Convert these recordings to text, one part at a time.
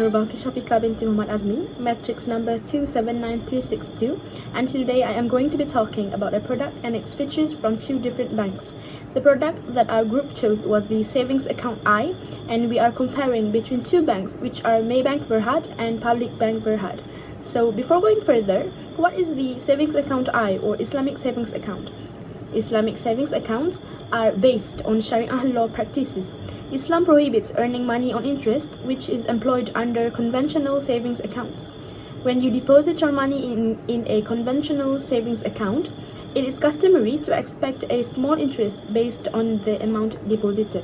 Honorable SHAFIKA binti Muhammad AZMI, matrix number 279362, and today I am going to be talking about a product and its features from two different banks. The product that our group chose was the Savings Account I, and we are comparing between two banks which are Maybank Berhad and Public Bank Berhad. So before going further, what is the Savings Account I or Islamic Savings Account? Islamic savings accounts are based on Sharia law practices. Islam prohibits earning money on interest, which is employed under conventional savings accounts. When you deposit your money in a conventional savings account, it is customary to expect a small interest based on the amount deposited.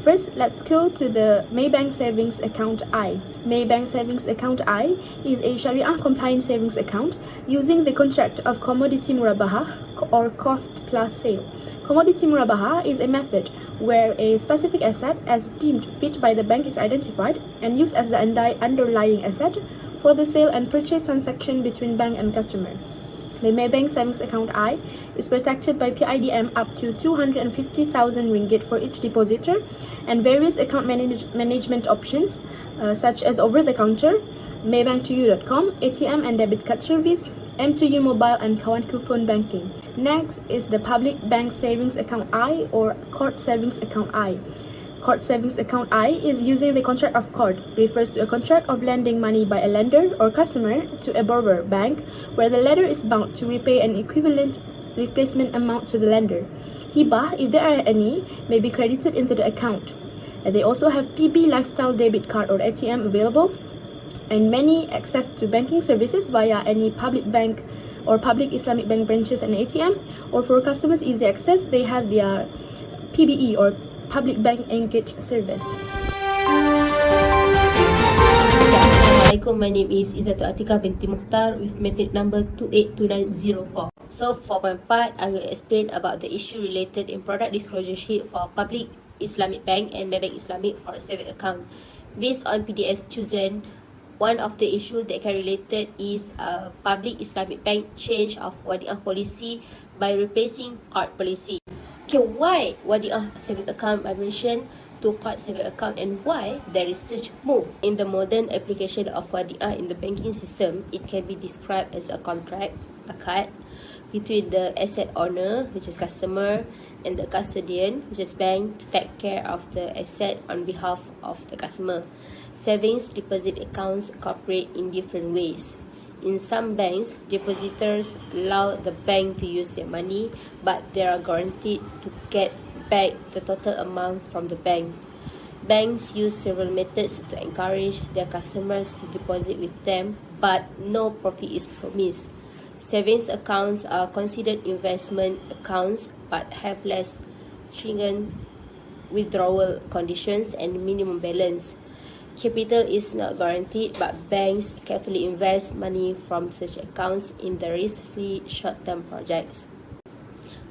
First, let's go to the Maybank Savings Account I. Maybank Savings Account I is a Sharia-compliant savings account using the contract of commodity murabaha or cost plus sale. Commodity murabaha is a method where a specific asset as deemed fit by the bank is identified and used as the underlying asset for the sale and purchase transaction between bank and customer. The Maybank Savings Account I is protected by PIDM up to 250,000 ringgit for each depositor and various account management options such as over-the-counter, maybank2u.com, ATM and debit card service, M2U mobile and Kawanku phone banking. Next is the Public Bank Savings Account I or Court Savings Account I. Court Savings Account I is using the contract of court, refers to a contract of lending money by a lender or customer to a borrower bank where the lender is bound to repay an equivalent replacement amount to the lender. Hibah, if there are any, may be credited into the account. They also have PB Lifestyle Debit Card or ATM available and many access to banking services via any public bank or public Islamic bank branches and ATM, or for customers easy access, they have their PBE or Public Bank Engage service. Assalamualaikum, my name is ATIKAH binti MOKHTAR with matric number 282904. So for my part, I will explain about the issue related in product disclosure sheet for Public Islamic Bank and Maybank Islamic for a savings account. Based on PDS chosen, one of the issues that can related is Public Islamic Bank change of wadi'ah policy by replacing card policy. Okay, why wadi'ah savings account migration to card savings account and why there is such move? In the modern application of wadi'ah in the banking system, it can be described as a contract, a card, between the asset owner, which is customer, and the custodian, which is bank, to take care of the asset on behalf of the customer. Savings deposit accounts cooperate in different ways. In some banks, depositors allow the bank to use their money, but they are guaranteed to get back the total amount from the bank. Banks use several methods to encourage their customers to deposit with them, but no profit is promised. Savings accounts are considered investment accounts, but have less stringent withdrawal conditions and minimum balance. Capital is not guaranteed, but banks carefully invest money from such accounts in the risk-free short-term projects.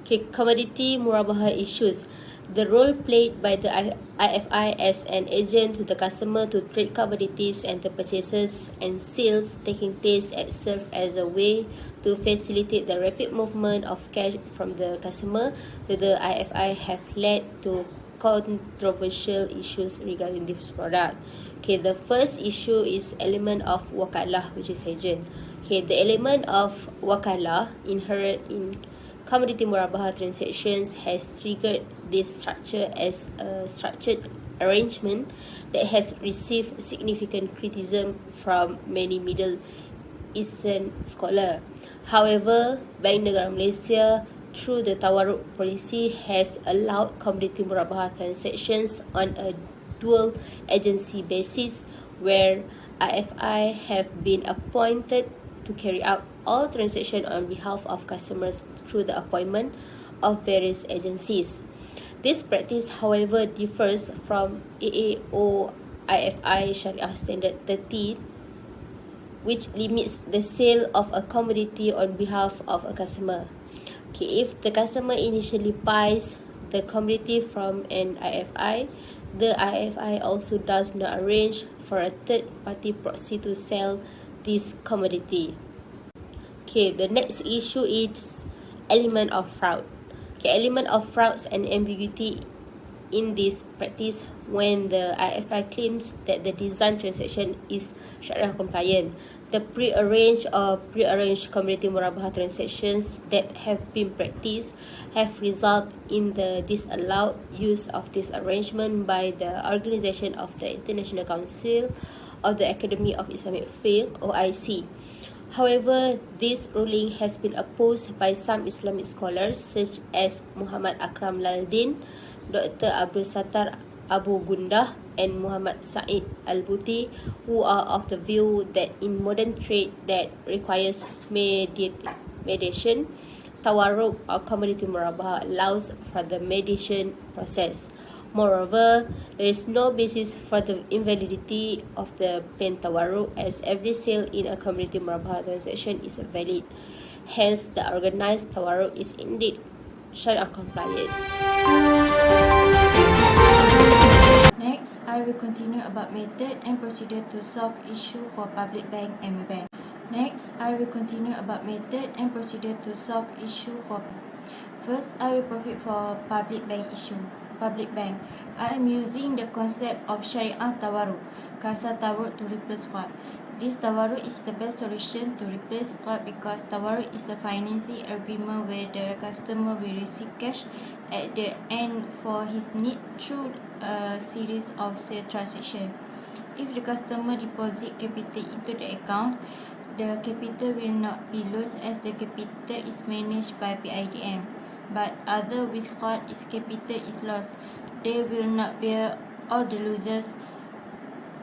Okay, commodity murabaha issues. The role played by the IFI as an agent to the customer to trade commodities and the purchases and sales taking place serve as a way to facilitate the rapid movement of cash from the customer to the IFI have led to controversial issues regarding this product. Okay, the first issue is element of wakalah, which is agent. Okay, the element of wakalah inherent in commodity murabaha transactions has triggered this structure as a structured arrangement that has received significant criticism from many Middle Eastern scholars. However, Bank Negara Malaysia, through the Tawarruk policy, has allowed commodity murabaha transactions on a dual agency basis where IFI have been appointed to carry out all transactions on behalf of customers through the appointment of various agencies. This practice, however, differs from AAO IFI Sharia Standard 30, which limits the sale of a commodity on behalf of a customer. Okay, if the customer initially buys the commodity from an IFI, the IFI also does not arrange for a third-party proxy to sell this commodity. Okay, the next issue is element of fraud. Okay, element of frauds and ambiguity in this practice when the IFI claims that the design transaction is Sharia compliant. The prearranged community murabahah transactions that have been practiced have resulted in the disallowed use of this arrangement by the Organization of the International Council of the Academy of Islamic Fiqh, OIC. However, this ruling has been opposed by some Islamic scholars such as Muhammad Akram Laldin, Dr. Abdul Sattar Abu Gundah, and Muhammad Said Al-Buti, who are of the view that in modern trade that requires mediation, tawarruk or community murabahah allows for the mediation process. Moreover, there is no basis for the invalidity of the plain tawarruk, as every sale in a community murabahah transaction is valid. Hence, the organized tawarruk is indeed Sharia compliant. Next, I will continue about method and procedure to solve issue for public bank and bank. Next, I will continue about method and procedure to solve issue for. First, I will profit for public bank issue. Public bank. I am using the concept of Syariah tawarruk, kasar tawarruk to replace qard. This tawarruk is the best solution to replace qard because tawarruk is a financing agreement where the customer will receive cash at the end for his need through a series of sale transactions. If the customer deposit capital into the account, the capital will not be lost as the capital is managed by BIDM. But other with qard is capital is lost, they will not bear all the losses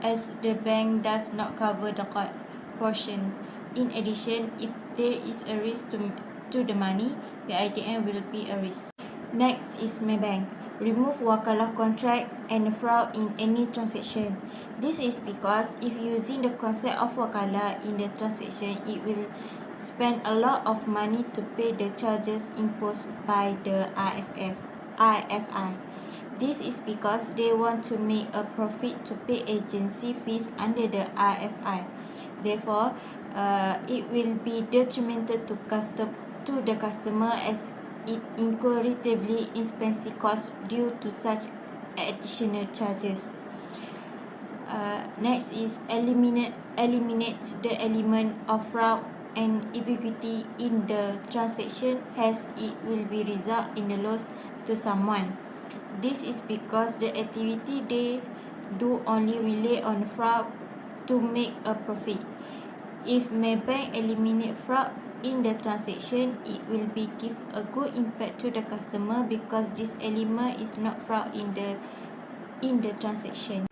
as the bank does not cover the qard portion. In addition, if there is a risk to the money, BIDM will be a risk. Next is Maybank. Remove wakalah contract and fraud in any transaction. This is because if using the concept of wakalah in the transaction, it will spend a lot of money to pay the charges imposed by the IFI. This is because they want to make a profit to pay agency fees under the IFI. Therefore, it will be detrimental to the customer as it incur relatively expensive costs due to such additional charges. Next is eliminate the element of fraud and ambiguity in the transaction, as it will be result in a loss to someone. This is because the activity they do only rely on fraud to make a profit. If Maybank eliminate fraud in the transaction, it will be give a good impact to the customer because this element is not fraud in the transaction.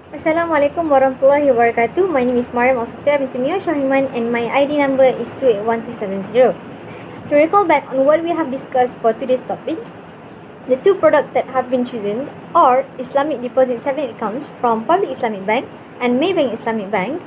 Assalamualaikum warahmatullahi wabarakatuh. My name is MARYAM or SOFIA binti MIOR SHAHRIMAN and my ID number is 281270. To recall back on what we have discussed for today's topic, the two products that have been chosen are Islamic Deposit Savings Accounts from Public Islamic Bank and Maybank Islamic Bank,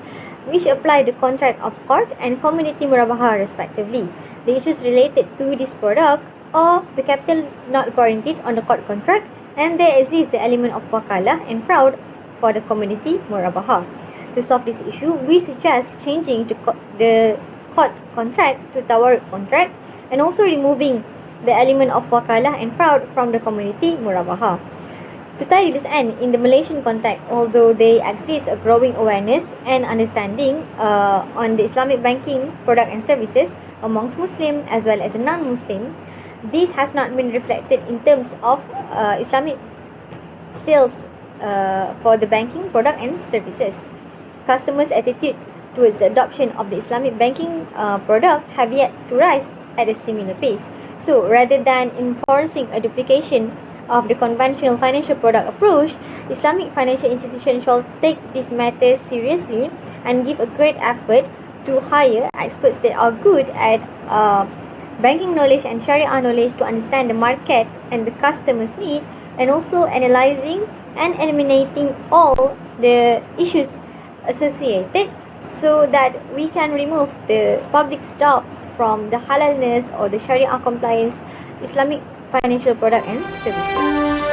which apply the contract of qard and community murabahah respectively. The issues related to this product are the capital not guaranteed on the qard contract, and there exists the element of wakalah and fraud for the community murabahah. To solve this issue, we suggest changing the qard contract to tawarruk contract and also removing the element of wakalah and fraud from the community murabahah. To tie this end, in the Malaysian context, although there exists a growing awareness and understanding on the Islamic banking product and services amongst Muslim as well as non-Muslim, this has not been reflected in terms of Islamic sales for the banking product and services. Customers' attitude towards the adoption of the Islamic banking product have yet to rise at a similar pace. So, rather than enforcing a duplication of the conventional financial product approach, Islamic financial institutions shall take this matter seriously and give a great effort to hire experts that are good at banking knowledge and Sharia knowledge to understand the market and the customer's need, and also analyzing and eliminating all the issues associated so that we can remove the public doubts from the halalness or the Sharia compliance Islamic financial product and services.